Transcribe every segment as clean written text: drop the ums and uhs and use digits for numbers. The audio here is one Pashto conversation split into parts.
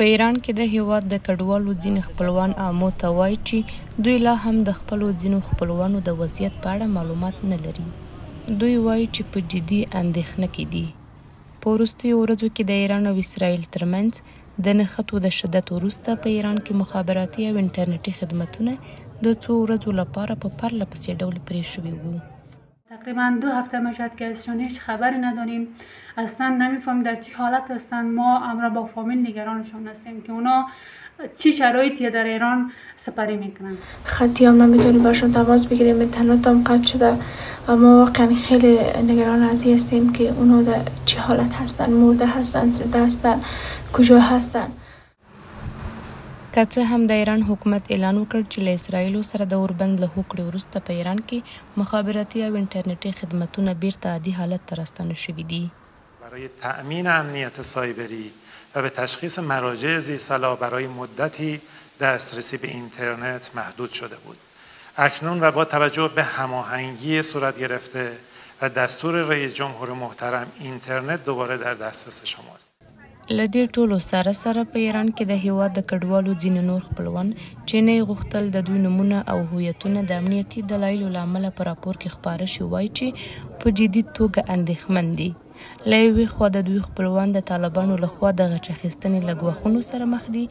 په ایران کې د هیواد د کډوالو ځینې خپلوان آمو ته وایي چې دوی لا هم د خپلو ځینو خپلوانو د وضعیت په اړه معلومات نه لري. دوی وایي چې په جدي اندېښنه کې دي. په وروستیو ورځو کې د ایران او اسرائیل ترمنځ د نښتو د شدت وروسته په ایران کې مخابراتي او انټرنیټي خدمتونه د څو ورځو لپاره په پرله پسې ډول پرې شوي وو. تقریبا 2 هفته میشد که ازشون هیچ خبری نداریم، اصلا نمیفهم در چه حالت هستن. ما همراه با فامیل نگرانشون هستیم که اونا چی شرایطی در ایران سپری میکنن. خطی هم نمیتونیم باشون تماس بگیریم، اینترنت هم قطع شده و ما واقعا خیلی نگران از این هستیم که اونا در چه حالت هستن، مرده هستن، زنده هستن، کجا هستن. که څه هم د ایران حکومت اعلان وکړ چې له اسرائیلو سره د اوربند له هوکړې وروسته په ایران کې مخابراتي او انټرنیټي خدمتونه بیرته عادي حالت ته راستانه شوي دي. برای تأمین امنیت سایبری و به تشخیص مراجع ذی‌صلاح برای مدتی دسترسی به اینترنت محدود شده بود. اکنون و با توجه به هماهنگی صورت گرفته و دستور رئیس جمهور محترم اینترنت دوباره در دسترس شماست. له دې ټولو سره په ایران کې د هیواد د کډوالو ځینې نور خپلوان چې نه یې غوښتل د دوی نومونه او هویتونه د امنیتي دلایلو له امله په راپور کې خپاره شي وایي چې په جدي توګه اندېښمن دي. له یوې خوا د دوی خپلوان د طالبانو لخوا د غچ اخیستنې له ګواښونو سره مخ دي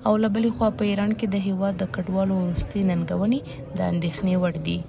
او له بلې خوا په ایران کې د هیواد د کډوالو وروستۍ ننګونې د اندېښنې وړ دي.